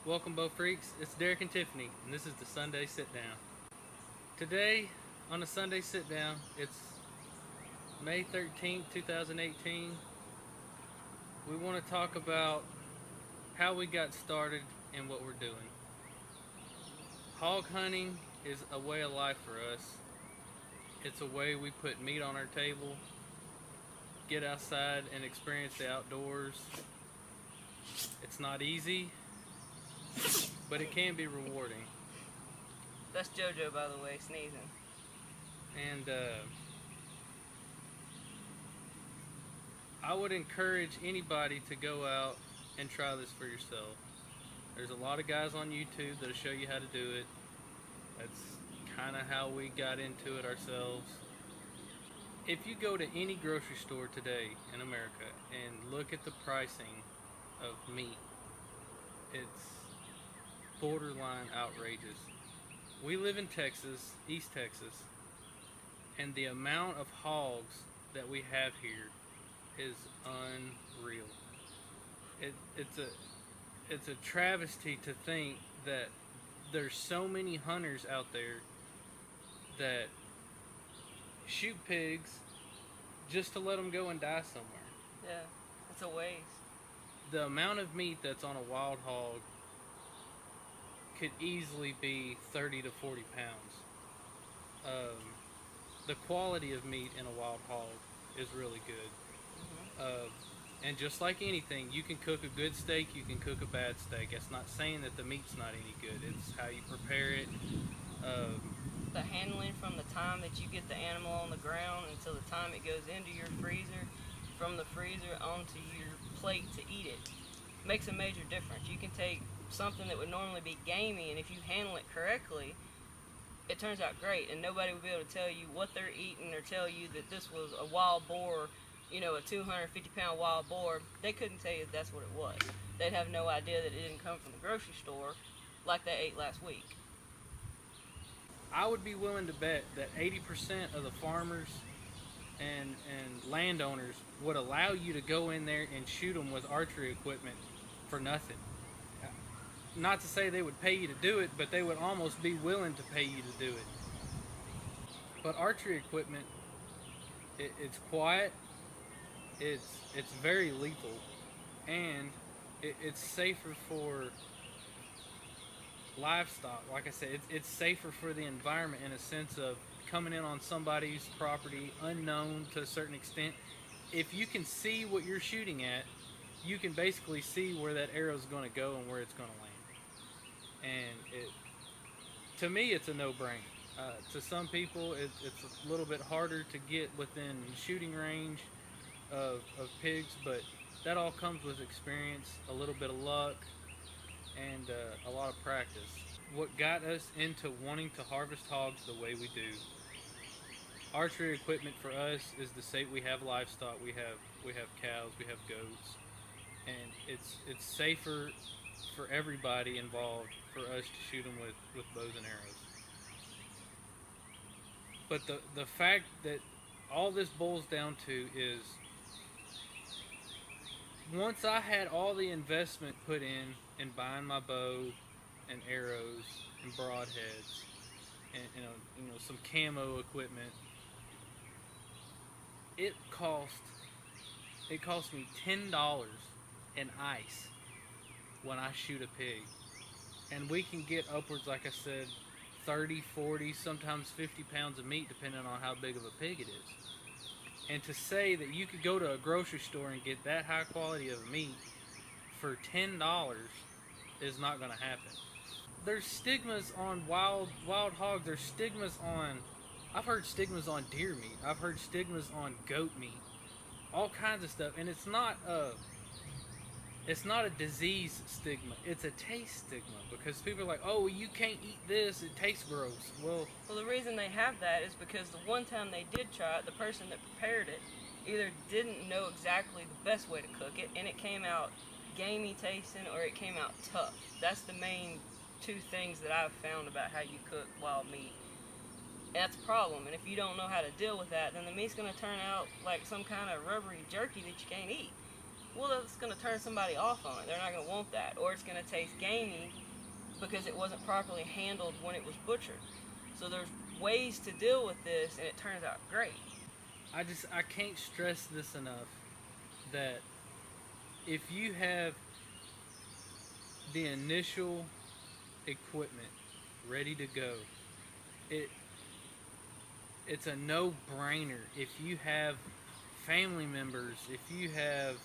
Welcome, Bowfreeks. It's Derek and Tiffany, and this is the Sunday Sitdown. Today, on the Sunday Sitdown, it's May 13th, 2018. We want to talk about how we got started and what we're doing. Hog hunting is a way of life for us. It's a way we put meat on our table, get outside and experience the outdoors. It's not easy, but it can be rewarding. That's JoJo, by the way, sneezing. And I would encourage anybody to go out and try this for yourself. There's a lot of guys on YouTube that'll show you how to do it. That's kind of how we got into it ourselves. If you go to any grocery store today in America and look at the pricing of meat, it's borderline outrageous. We live in Texas, East Texas, and the amount of hogs that we have here is unreal. It's a travesty to think that there's so many hunters out there that shoot pigs just to let them go and die somewhere. Yeah, it's a waste. The amount of meat that's on a wild hog could easily be 30 to 40 pounds. The quality of meat in a wild hog is really good. And just like anything, you can cook a good steak, you can cook a bad steak. It's not saying that the meat's not any good. It's how you prepare it. The handling from the time that you get the animal on the ground until the time it goes into your freezer, from the freezer onto your plate to eat it, makes a major difference. You can take something that would normally be gamey, and if you handle it correctly, it turns out great, and nobody would be able to tell you what they're eating or tell you that this was a wild boar, a 250-pound wild boar. They couldn't tell you that that's what it was. They'd have no idea that it didn't come from the grocery store like they ate last week. I would be willing to bet that 80% of the farmers and landowners would allow you to go in there and shoot them with archery equipment for nothing. Not to say they would pay you to do it, but they would almost be willing to pay you to do it. But archery equipment, it's quiet, it's very lethal, and it's safer for livestock. Like I said, it's safer for the environment in a sense of coming in on somebody's property unknown to a certain extent. If you can see what you're shooting at, you can basically see where that arrow's going to go and where it's going to land. And to me, it's a no-brainer. To some people, it's a little bit harder to get within shooting range of pigs, but that all comes with experience, a little bit of luck, and a lot of practice. What got us into wanting to harvest hogs the way we do, archery equipment for us is the same. We have livestock, we have cows, we have goats, and it's safer for everybody involved for us to shoot them with bows and arrows. But the fact that all this boils down to is, once I had all the investment put in buying my bow and arrows and broadheads and some camo equipment, it cost me $10 in ice when I shoot a pig. And we can get upwards, like I said, 30, 40, sometimes 50 pounds of meat depending on how big of a pig it is. And to say that you could go to a grocery store and get that high quality of meat for $10 is not going to happen. There's stigmas on wild hogs. There's stigmas on, I've heard stigmas on deer meat. I've heard stigmas on goat meat. All kinds of stuff. And it's not a disease stigma. It's a taste stigma, because people are like, oh, you can't eat this, it tastes gross. Well, the reason they have that is because the one time they did try it, the person that prepared it either didn't know exactly the best way to cook it, and it came out gamey tasting, or it came out tough. That's the main two things that I've found about how you cook wild meat. And that's a problem, and if you don't know how to deal with that, then the meat's going to turn out like some kind of rubbery jerky that you can't eat. well, that's going to turn somebody off on it. They're not going to want that. Or it's going to taste gamey because it wasn't properly handled when it was butchered. So there's ways to deal with this, and it turns out great. I can't stress this enough, that if you have the initial equipment ready to go, it's a no-brainer. If you have family members, if you have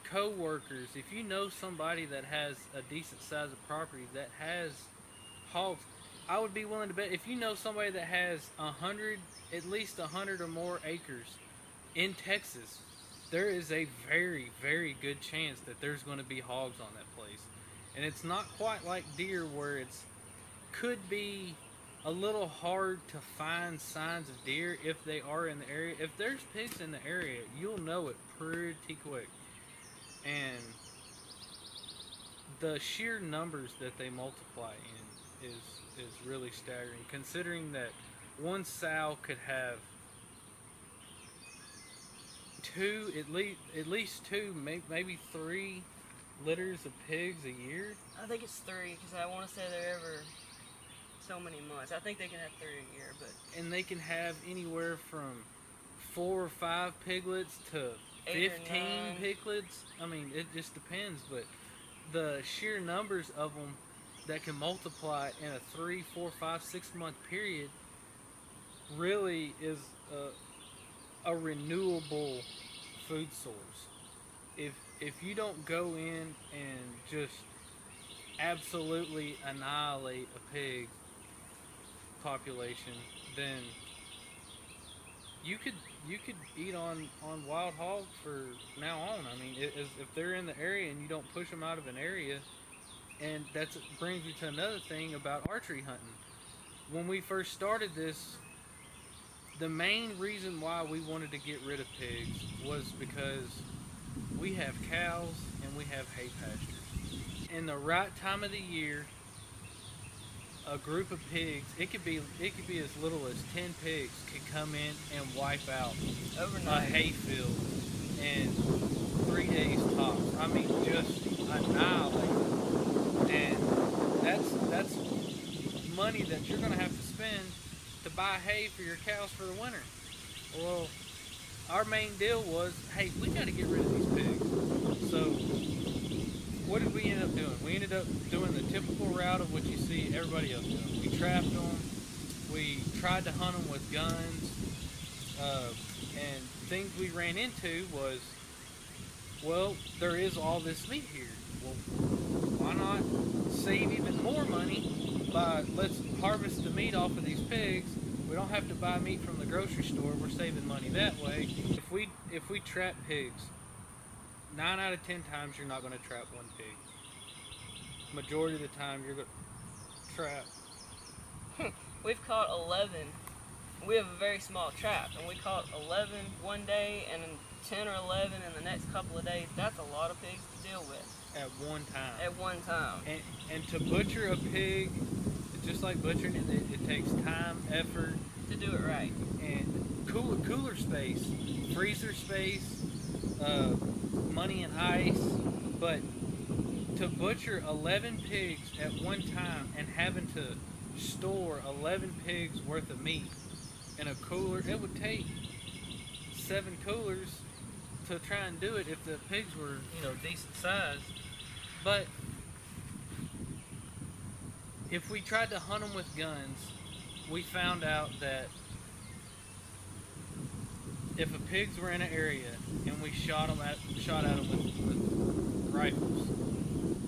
co-workers, if you know somebody that has a decent size of property that has hogs, I would be willing to bet, if you know somebody that has at least 100 or more acres in Texas, there is a very, very good chance that there's going to be hogs on that place. And it's not quite like deer, where it's could be a little hard to find signs of deer if they are in the area. If there's pigs in the area, you'll know it pretty quick. And the sheer numbers that they multiply in is really staggering, considering that one sow could have at least two, maybe 3 litters of pigs a year. I think it's 3, because I want to say they're every so many months. I think they can have 3 a year, but and they can have anywhere from 4 or 5 piglets to 8 or 15 9. piglets. I mean, it just depends, but the sheer numbers of them that can multiply in a 3, 4, 5, 6 month period really is a renewable food source. If you don't go in and just absolutely annihilate a pig population, then you could eat on wild hogs for now on. I mean, if they're in the area and you don't push them out of an area. And that brings me to another thing about archery hunting. When we first started this, the main reason why we wanted to get rid of pigs was because we have cows and we have hay pastures. In the right time of the year, a group of pigs, it could be as little as 10 pigs could come in and wipe out overnight a hay field in 3 days tops. I mean, just annihilate. And that's money that you're going to have to spend to buy hay for your cows for the winter. Well, our main deal was, hey, we got to get rid of these pigs. So what did we end up doing? We ended up doing the typical route of what you see everybody else doing. We trapped them. We tried to hunt them with guns. And things we ran into was, well, there is all this meat here. Well, why not save even more money by, let's harvest the meat off of these pigs. We don't have to buy meat from the grocery store. We're saving money that way. If we trap pigs, 9 out of 10 times you're not going to trap one pig. Majority of the time you're going to trap. We've caught 11. We have a very small trap, and we caught 11 one day, and then 10 or 11 in the next couple of days. That's a lot of pigs to deal with. At one time. At one time. And to butcher a pig, just like butchering it, it takes time, effort. To do it right. And cooler space, freezer space, money and ice. But to butcher 11 pigs at one time and having to store 11 pigs worth of meat in a cooler, it would take 7 coolers to try and do it if the pigs were, decent size. But if we tried to hunt them with guns, we found out that if the pigs were in an area and we shot at them with rifles,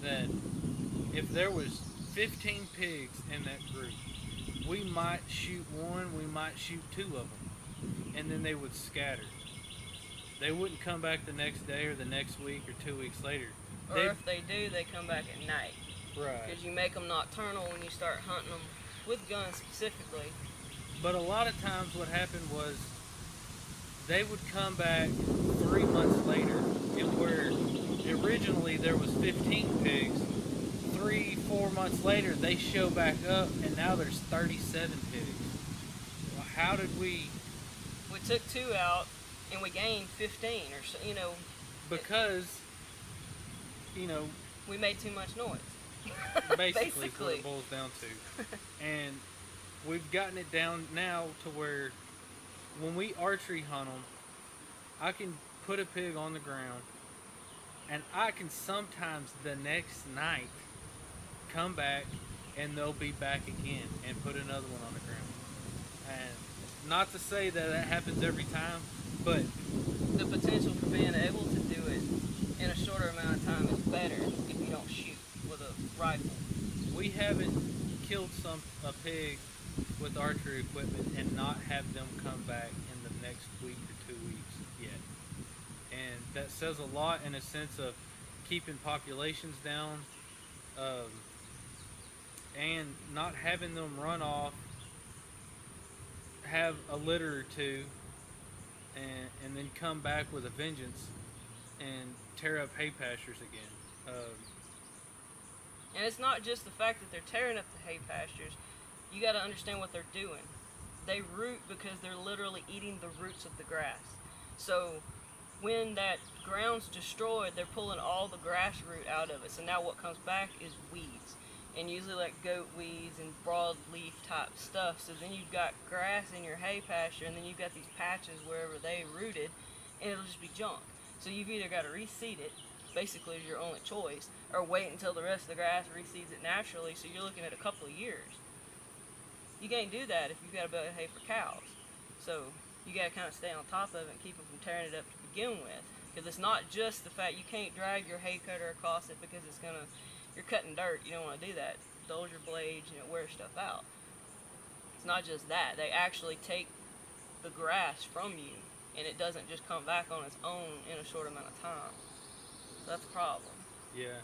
that if there was 15 pigs in that group, we might shoot one, we might shoot 2 of them, and then they would scatter. They wouldn't come back the next day or the next week or 2 weeks later. Or if they do, they come back at night. Right. Because you make them nocturnal when you start hunting them with guns specifically. But a lot of times what happened was they would come back 3 months later, and where originally there was 15 pigs, 3-4 months later they show back up and now there's 37 pigs. Well, how did we... We took 2 out and we gained 15 or so, because, you know, We made too much noise. basically is what it boils down to. And we've gotten it down now to where when we archery hunt them, I can put a pig on the ground, and I can sometimes the next night come back and they'll be back again and put another one on the ground. And not to say that that happens every time, but The potential for being able to do it in a shorter amount of time is better if you don't shoot with a rifle. we haven't killed a pig with archery equipment and not have them come back in the next week or 2 weeks yet. And that says a lot in a sense of keeping populations down, and not having them run off, have a litter or two, and then come back with a vengeance and tear up hay pastures again. And it's not just the fact that they're tearing up the hay pastures. You got to understand what they're doing. They root because they're literally eating the roots of the grass. So when that ground's destroyed, they're pulling all the grass root out of it. So now what comes back is weeds. And usually like goat weeds and broadleaf type stuff. So then you've got grass in your hay pasture, and then you've got these patches wherever they rooted, and it'll just be junk. So you've either got to reseed it, basically is your only choice, or wait until the rest of the grass reseeds it naturally, so you're looking at a couple of years. You can't do that if you've got a bale of hay for cows. So you got to kind of stay on top of it and keep them from tearing it up to begin with. Because it's not just the fact you can't drag your hay cutter across it because it's going to, you're cutting dirt, you don't want to do that. Dulls your blades, wear stuff out. It's not just that. They actually take the grass from you, and it doesn't just come back on its own in a short amount of time. So that's a problem. Yeah.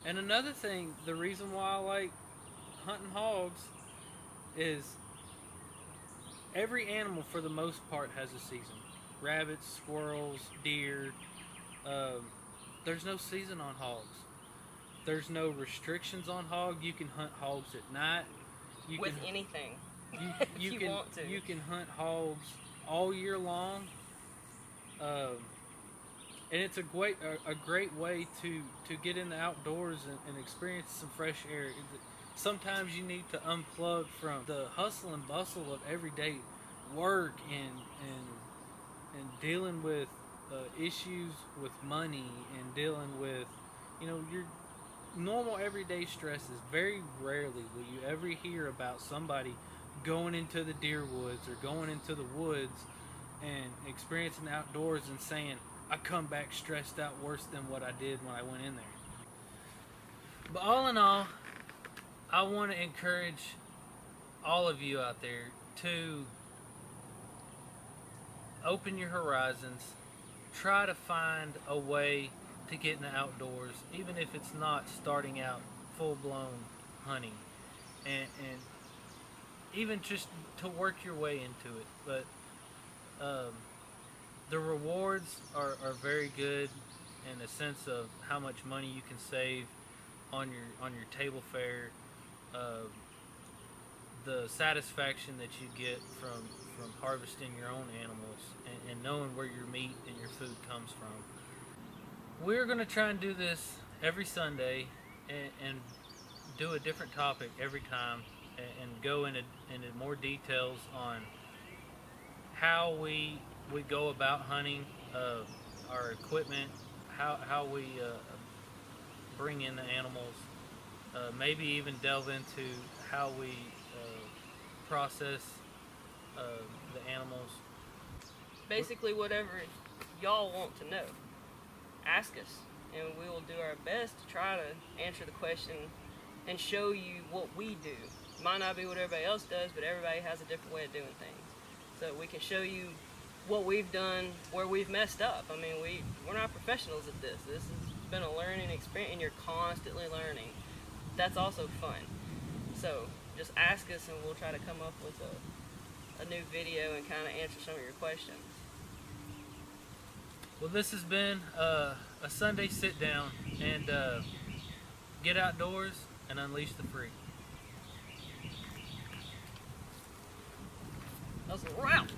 And another thing, the reason why I like hunting hogs is every animal for the most part has a season. Rabbits, squirrels, deer. There's no season on hogs. There's no restrictions on hog. You can hunt hogs at night. With anything. You you can, want to. You can hunt hogs all year long. And it's a great way to get in the outdoors and experience some fresh air. Sometimes you need to unplug from the hustle and bustle of everyday work and dealing with issues with money and dealing with your normal everyday stresses. Very rarely will you ever hear about somebody going into the deer woods or going into the woods and experiencing the outdoors and saying, I come back stressed out worse than what I did when I went in there. But all in all, I want to encourage all of you out there to open your horizons. Try to find a way to get in the outdoors, even if it's not starting out full-blown hunting, and even just to work your way into it. But the rewards are very good in the sense of how much money you can save on your table fare, the satisfaction that you get from harvesting your own animals and knowing where your meat and your food comes from. We're going to try and do this every Sunday and do a different topic every time and go into more details on how we go about hunting, our equipment, how we bring in the animals, maybe even delve into how we process the animals. Basically, whatever y'all want to know, ask us, and we will do our best to try to answer the question and show you what we do. Might not be what everybody else does, but everybody has a different way of doing things. So we can show you what we've done, where we've messed up. I mean, we're not professionals at this. This has been a learning experience, and you're constantly learning. That's also fun. So just ask us, and we'll try to come up with a new video and kind of answer some of your questions. Well, this has been a Sunday Sit-Down, and get outdoors and unleash the freak. That was a wrap.